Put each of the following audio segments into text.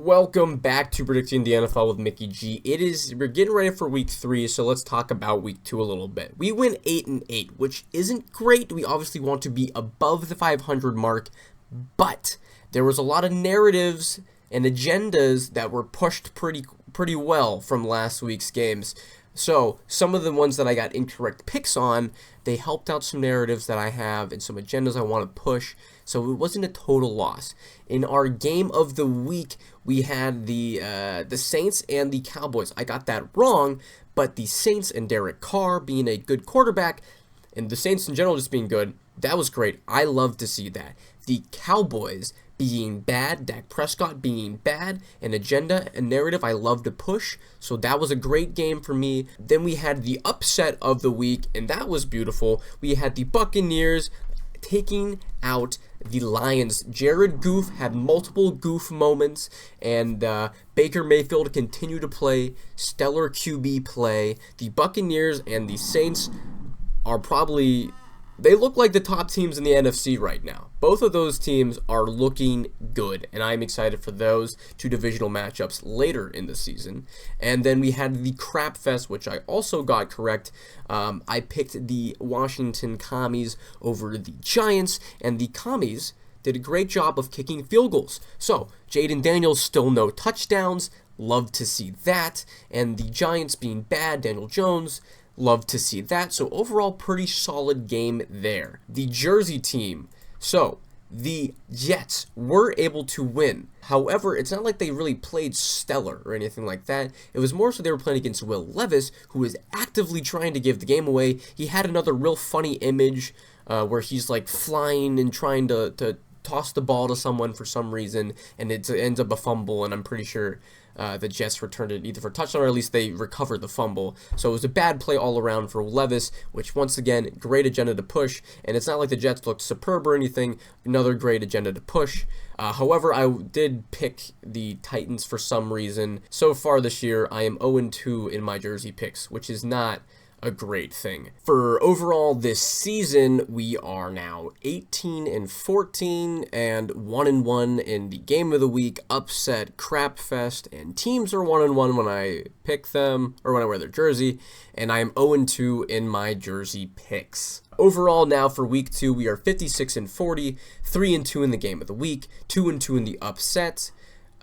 Welcome back to Predicting the NFL with Mickey G. We're getting ready for week 3, so let's talk about week 2 a little bit. We went 8-8, which isn't great. We obviously want to be above the 500 mark, but there was a lot of narratives and agendas that were pushed pretty well from last week's games. So, some of the ones that I got incorrect picks on, they helped out some narratives that I have and some agendas I want to push, so it wasn't a total loss. In our game of the week, we had the Saints and the Cowboys. I got that wrong, but the Saints and Derek Carr being a good quarterback, and the Saints in general just being good, that was great. I love to see that. The Cowboys being bad, Dak Prescott being bad, an agenda, a narrative I love to push, so that was a great game for me. Then we had the upset of the week, and that was beautiful. We had the Buccaneers taking out the Lions. Jared Goff had multiple goof moments, and Baker Mayfield continued to play stellar QB play. The Buccaneers and the Saints are they look like the top teams in the NFC right now. Both of those teams are looking good, and I'm excited for those two divisional matchups later in the season. And then we had the Crap Fest, which I also got correct. I picked the Washington Commies over the Giants, and the Commies did a great job of kicking field goals. So, Jaden Daniels still no touchdowns. Love to see that. And the Giants being bad, Daniel Jones, love to see that. So overall, pretty solid game there. The Jersey team. So the Jets were able to win. However, it's not like they really played stellar or anything like that. It was more so they were playing against Will Levis, who was actively trying to give the game away. He had another real funny image where he's like flying and trying to toss the ball to someone for some reason, and it ends up a fumble, and I'm pretty sure the Jets returned it either for a touchdown or at least they recovered the fumble. So it was a bad play all around for Levis, which once again, great agenda to push, and it's not like the Jets looked superb or anything, another great agenda to push. However, I did pick the Titans for some reason. So far this year, I am 0-2 in my Jersey picks, which is not a great thing. For overall this season, we are now 18-14 and 1-1 in the game of the week, upset, crap fest, and teams are 1-1 when I pick them or when I wear their jersey, and I am 0-2 in my jersey picks. Overall now for week 2, we are 56-40, 3-2 in the game of the week, 2-2 in the upset,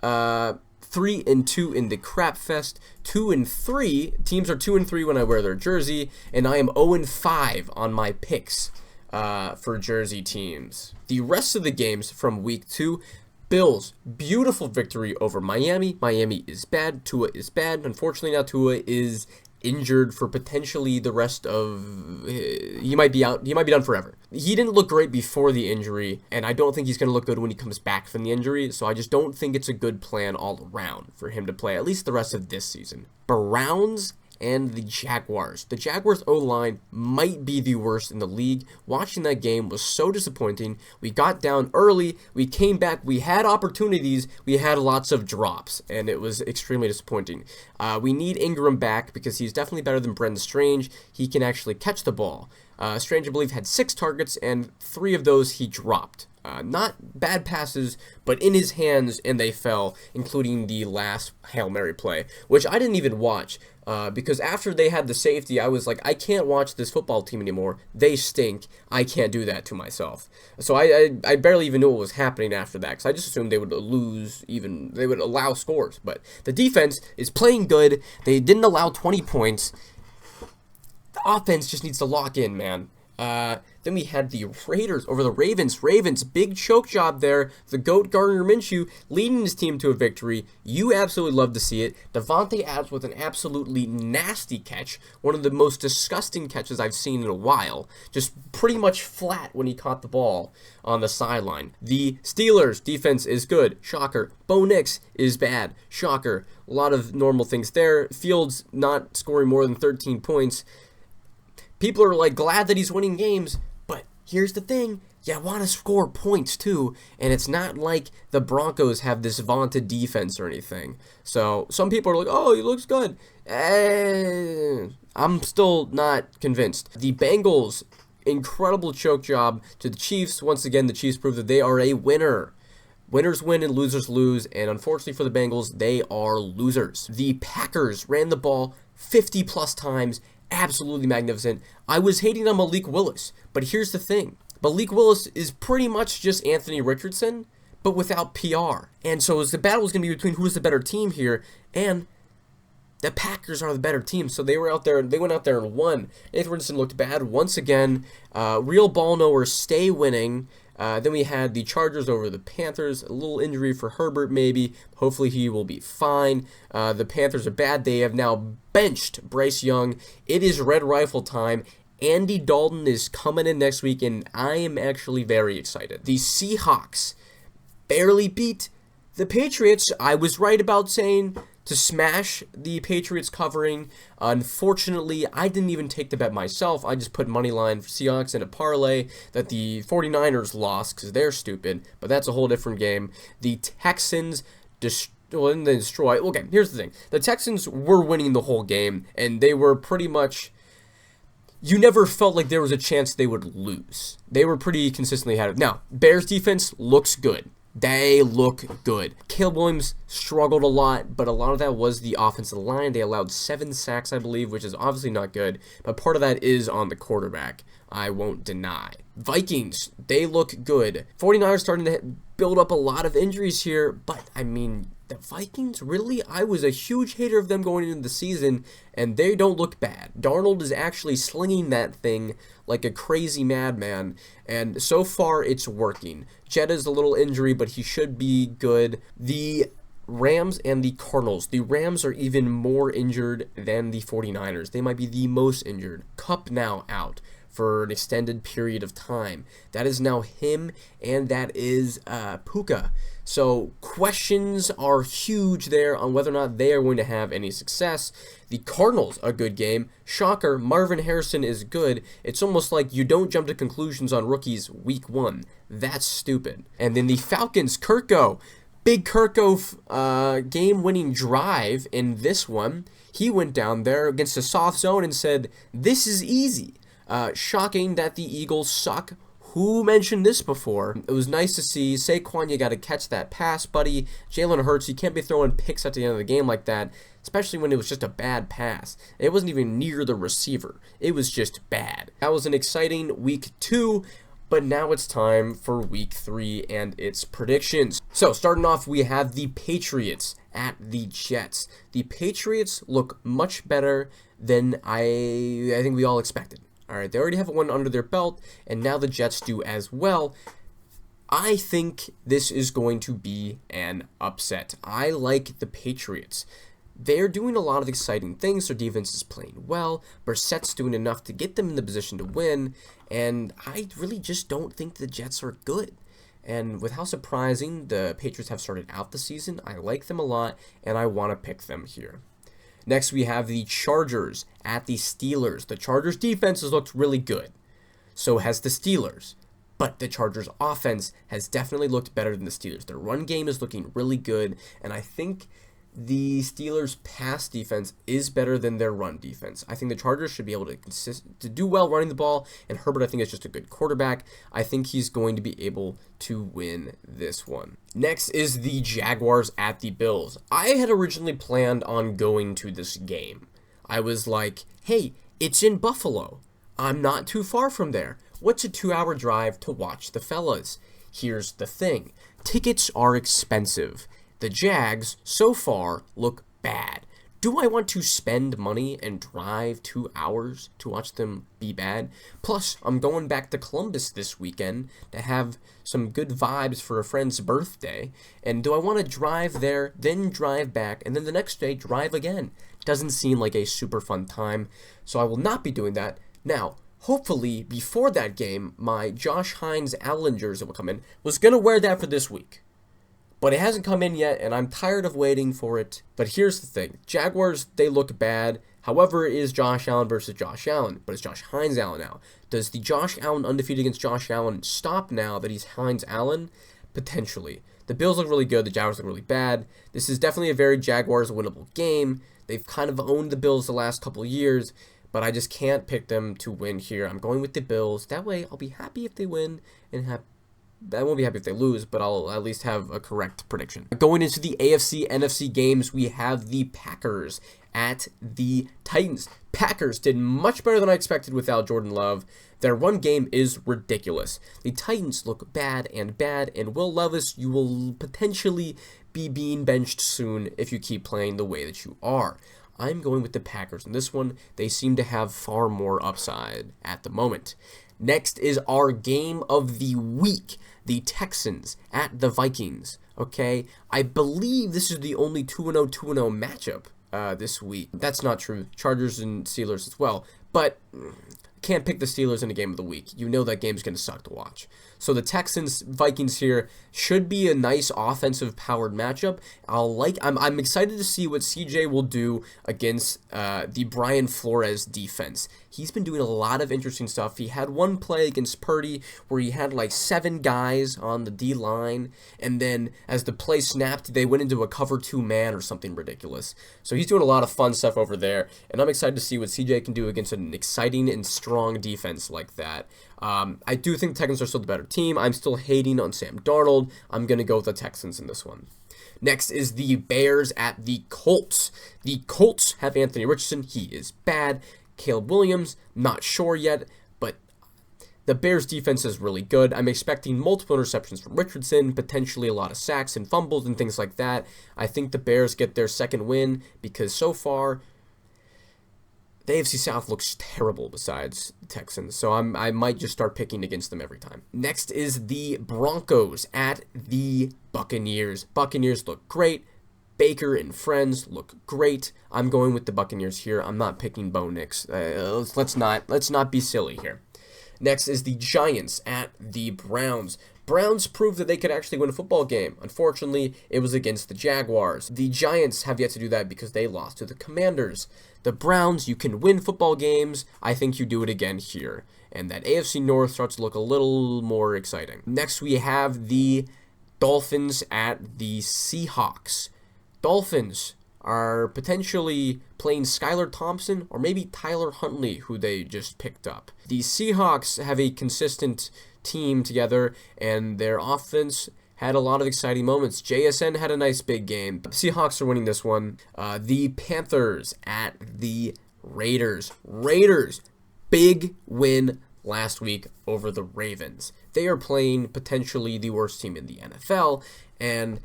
3-2 in the crap fest, 2-3. Teams are 2-3 when I wear their jersey, and I am 0-5 on my picks for jersey teams. The rest of the games from week 2, Bills, beautiful victory over Miami. Miami is bad. Tua is bad. Unfortunately, now Tua is injured for potentially the rest of he might be out. He might be done forever. He didn't look great before the injury, and I don't think he's going to look good when he comes back from the injury, so I just don't think it's a good plan all around for him to play at least the rest of this season. Browns and the Jaguars. The Jaguars O-line might be the worst in the league. Watching that game was so disappointing. We got down early, we came back, we had opportunities, we had lots of drops, and it was extremely disappointing. We need Ingram back because he's definitely better than Brendan Strange. He can actually catch the ball. Strange, I believe, had 6 targets, and 3 of those he dropped. Not bad passes, but in his hands, and they fell, including the last Hail Mary play, which I didn't even watch, because after they had the safety, I was like, I can't watch this football team anymore. They stink. I can't do that to myself. So I barely even knew what was happening after that, because I just assumed they would lose, they would allow scores. But the defense is playing good. They didn't allow 20 points. The offense just needs to lock in, man. Then we had the Raiders over the Ravens. Ravens, big choke job there. The GOAT Gardner Minshew leading his team to a victory. You absolutely love to see it. Devontae Adams with an absolutely nasty catch. One of the most disgusting catches I've seen in a while. Just pretty much flat when he caught the ball on the sideline. The Steelers defense is good. Shocker. Bo Nix is bad. Shocker. A lot of normal things there. Fields not scoring more than 13 points. People are like glad that he's winning games, but here's the thing, you want to score points too, and it's not like the Broncos have this vaunted defense or anything. So some people are like, oh, he looks good. I'm still not convinced. The Bengals, incredible choke job to the Chiefs. Once again, the Chiefs prove that they are a winner. Winners win and losers lose, and unfortunately for the Bengals, they are losers. The Packers ran the ball 50 plus times, absolutely magnificent. I was hating on Malik Willis, but here's the thing. Malik Willis is pretty much just Anthony Richardson, but without PR. And so the battle was going to be between who's the better team here, and the Packers are the better team. So they went out there and won. Anthony Richardson looked bad once again. Real ball knowers stay winning. Then we had the Chargers over the Panthers. A little injury for Herbert, maybe. Hopefully he will be fine. The Panthers are bad. They have now benched Bryce Young. It is Red Rifle time. Andy Dalton is coming in next week, and I am actually very excited. The Seahawks barely beat the Patriots. I was right about saying to smash the Patriots covering. Unfortunately, I didn't even take the bet myself. I just put money line for Seahawks in a parlay that the 49ers lost because they're stupid, but that's a whole different game. The Texans destroy. Okay, here's the thing. The Texans were winning the whole game, and they were pretty much... You never felt like there was a chance they would lose. They were pretty consistently ahead of. Now, Bears defense looks good. They look good. Caleb Williams struggled a lot, but a lot of that was the offensive line. They allowed 7 sacks, I believe, which is obviously not good, but part of that is on the quarterback. I won't deny. Vikings, they look good. 49ers starting to build up a lot of injuries here, but I mean, the Vikings, really? I was a huge hater of them going into the season, and they don't look bad. Darnold is actually slinging that thing like a crazy madman, and so far it's working. Jetta's a little injury, but he should be good. The Rams and the Cardinals. The Rams are even more injured than the 49ers. They might be the most injured. Kupp now out for an extended period of time. That is now him, and that is Puka. So questions are huge there on whether or not they are going to have any success. The Cardinals, a good game. Shocker, Marvin Harrison is good. It's almost like you don't jump to conclusions on rookies week 1. That's stupid. And then the Falcons, Kirko. Big Kirko game-winning drive in this one. He went down there against a soft zone and said, "This is easy." Shocking that the Eagles suck. Who mentioned this before? It was nice to see. Saquon, you got to catch that pass, buddy. Jalen Hurts, you can't be throwing picks at the end of the game like that, especially when it was just a bad pass. It wasn't even near the receiver. It was just bad. That was an exciting week 2, but now it's time for week 3 and its predictions. So, starting off, we have the Patriots at the Jets. The Patriots look much better than I think we all expected. All right, they already have one under their belt, and now the Jets do as well. I think this is going to be an upset. I like the Patriots. They're doing a lot of exciting things. Their defense is playing well. Brissett's doing enough to get them in the position to win, and I really just don't think the Jets are good. And with how surprising the Patriots have started out the season, I like them a lot, and I want to pick them here. Next, we have the Chargers at the Steelers. The Chargers' defense has looked really good. So has the Steelers. But the Chargers' offense has definitely looked better than the Steelers. Their run game is looking really good, and I think the Steelers' pass defense is better than their run defense. I think the Chargers should be able to do well running the ball, and Herbert, I think, is just a good quarterback. I think he's going to be able to win this one. Next is the Jaguars at the Bills. I had originally planned on going to this game. I was like, hey, it's in Buffalo. I'm not too far from there. What's a 2-hour drive to watch the fellas? Here's the thing. Tickets are expensive. The Jags, so far, look bad. Do I want to spend money and drive 2 hours to watch them be bad? Plus, I'm going back to Columbus this weekend to have some good vibes for a friend's birthday. And do I want to drive there, then drive back, and then the next day drive again? Doesn't seem like a super fun time, so I will not be doing that. Now, hopefully, before that game, my Josh Hines Allen jersey will come in. Was going to wear that for this week. But it hasn't come in yet, and I'm tired of waiting for it. But here's the thing. Jaguars, they look bad. However, it is Josh Allen versus Josh Allen. But it's Josh Hines Allen now. Does the Josh Allen undefeated against Josh Allen stop now that he's Hines Allen? Potentially. The Bills look really good. The Jaguars look really bad. This is definitely a very Jaguars winnable game. They've kind of owned the Bills the last couple of years. But I just can't pick them to win here. I'm going with the Bills. That way, I'll be happy if they win and I won't be happy if they lose, but I'll at least have a correct prediction. Going into the AFC, NFC games, we have the Packers at the Titans. Packers did much better than I expected without Jordan Love. Their run game is ridiculous. The Titans look bad, and Will Levis, you will potentially be being benched soon if you keep playing the way that you are. I'm going with the Packers in this one. They seem to have far more upside at the moment. Next is our game of the week, the Texans at the Vikings. Okay, I believe this is the only 2-0, 2-0 matchup this week. That's not true. Chargers and Steelers as well, but can't pick the Steelers in a game of the week. You know that game's going to suck to watch. So the Texans-Vikings here should be a nice offensive-powered matchup. I'm excited to see what CJ will do against the Brian Flores defense. He's been doing a lot of interesting stuff. He had one play against Purdy where he had like 7 guys on the D-line, and then as the play snapped, they went into a cover 2 man or something ridiculous. So he's doing a lot of fun stuff over there, and I'm excited to see what CJ can do against an exciting and strong defense like that. I do think the Texans are still the better team. I'm still hating on Sam Darnold. I'm going to go with the Texans in this one. Next is the Bears at the Colts. The Colts have Anthony Richardson. He is bad. Caleb Williams, not sure yet, but the Bears defense is really good. I'm expecting multiple interceptions from Richardson, potentially a lot of sacks and fumbles and things like that. I think the Bears get their second win because so far the AFC South looks terrible besides the Texans, so I might just start picking against them every time. Next is the Broncos at the Buccaneers. Buccaneers look great. Baker and friends look great. I'm going with the Buccaneers here. I'm not picking Bo Nix. Let's not be silly here. Next is the Giants at the Browns. Browns proved that they could actually win a football game. Unfortunately, it was against the Jaguars. The Giants have yet to do that because they lost to the Commanders. The Browns, you can win football games. I think you do it again here. And that AFC North starts to look a little more exciting. Next, we have the Dolphins at the Seahawks. Dolphins are potentially playing Skylar Thompson or maybe Tyler Huntley, who they just picked up. The Seahawks have a consistent team together, and their offense had a lot of exciting moments. JSN had a nice big game. The Seahawks are winning this one. The Panthers at the Raiders. Raiders, big win last week over the Ravens. They are playing potentially the worst team in the NFL, and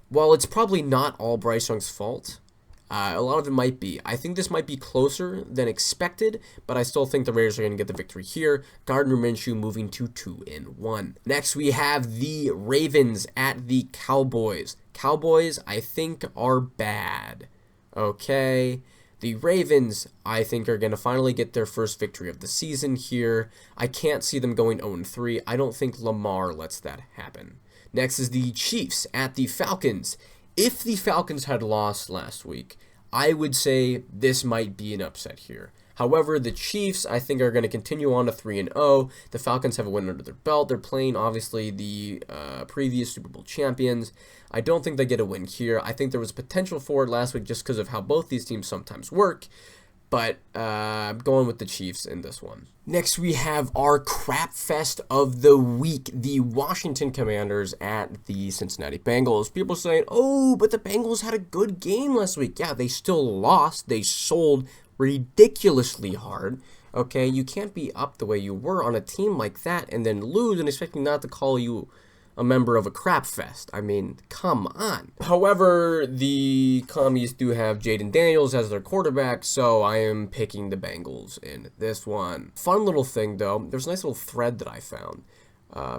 while it's probably not all Bryce Young's fault, a lot of it might be. I think this might be closer than expected, but I still think the Raiders are going to get the victory here. Gardner Minshew moving to 2-1. Next, we have the Ravens at the Cowboys. Cowboys, I think, are bad. Okay. The Ravens, I think, are going to finally get their first victory of the season here. I can't see them going 0-3. I don't think Lamar lets that happen. Next is the Chiefs at the Falcons. If the Falcons had lost last week, I would say this might be an upset here. However, the Chiefs, I think, are going to continue on to 3-0. The Falcons have a win under their belt. They're playing, obviously, the previous Super Bowl champions. I don't think they get a win here. I think there was potential for it last week just because of how both these teams sometimes work. But I'm going with the Chiefs in this one. Next, we have our crap fest of the week. The Washington Commanders at the Cincinnati Bengals. People saying, oh, but the Bengals had a good game last week. Yeah, they still lost. They sold ridiculously hard. Okay, you can't be up the way you were on a team like that and then lose and expecting not to call you a member of a crap fest. I mean, come on. However, the Commies do have Jaden Daniels as their quarterback, so I am picking the Bengals in this one. Fun little thing, though. There's a nice little thread that I found.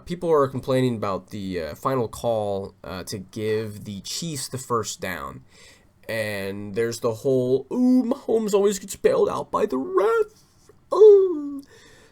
People are complaining about the final call to give the Chiefs the first down. And there's the whole, ooh, Mahomes always gets bailed out by the ref. Ooh.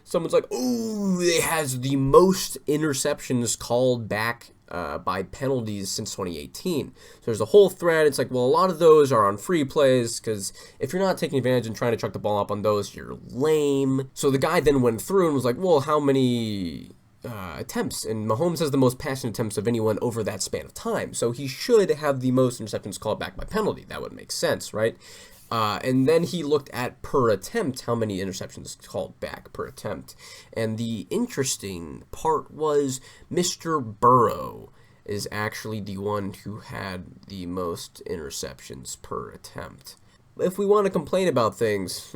Someone's like, ooh, it has the most interceptions called back by penalties since 2018. So there's a whole thread. It's like, well, a lot of those are on free plays because if you're not taking advantage and trying to chuck the ball up on those, you're lame. So the guy then went through and was like, well, how many attempts? And Mahomes has the most passing attempts of anyone over that span of time. So he should have the most interceptions called back by penalty. That would make sense, right? And then he looked at per attempt how many interceptions called back per attempt. And the interesting part was Mr. Burrow is actually the one who had the most interceptions per attempt. If we want to complain about things,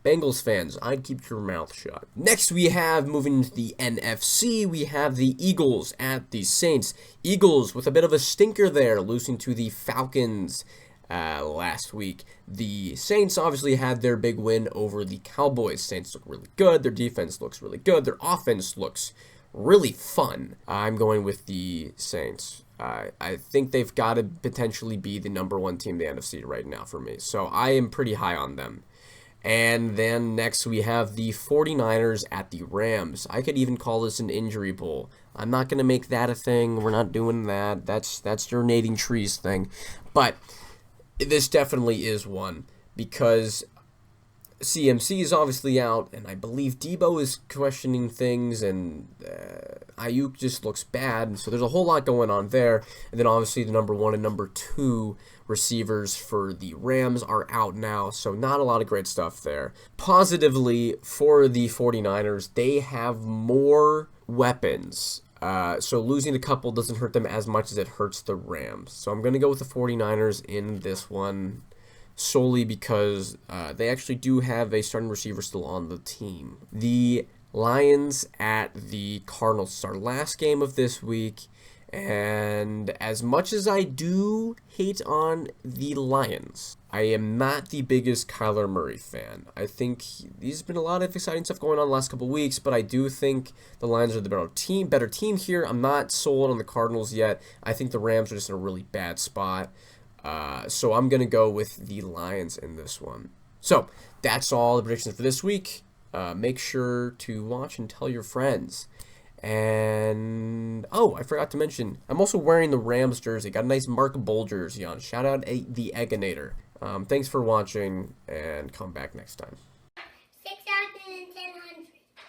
Bengals fans, I'd keep your mouth shut. Next, we have, moving into the NFC, we have the Eagles at the Saints. Eagles with a bit of a stinker there, losing to the Falcons last week. The Saints obviously had their big win over the Cowboys. Saints look really good. Their defense looks really good. Their offense looks really fun. I'm going with the Saints. I think they've got to potentially be the #1 team in the NFC right now for me. So I am pretty high on them. And then next we have the 49ers at the Rams. I could even call this an injury bowl. I'm not going to make that a thing. We're not doing that. That's your Nading Trees thing. But this definitely is one because CMC is obviously out, and I believe Debo is questioning things, and Ayuk just looks bad. So there's a whole lot going on there. And then obviously the #1 and #2 receivers for the Rams are out now, so not a lot of great stuff there. Positively for the 49ers, they have more weapons. So losing a couple doesn't hurt them as much as it hurts the Rams. So I'm going to go with the 49ers in this one, solely because they actually do have a starting receiver still on the team. The Lions at the Cardinals is our last game of this week, and as much as I do hate on the Lions, I am not the biggest Kyler Murray fan. I think there's been a lot of exciting stuff going on the last couple of weeks, but I do think the Lions are the better team here. I'm not sold on the Cardinals yet. I think the Rams are just in a really bad spot. So I'm going to go with the Lions in this one. So that's all the predictions for this week. Make sure to watch and tell your friends. And, oh, I forgot to mention, I'm also wearing the Rams jersey. Got a nice Mark Bull jersey on. Shout out the Egginator. Thanks for watching, and come back next time.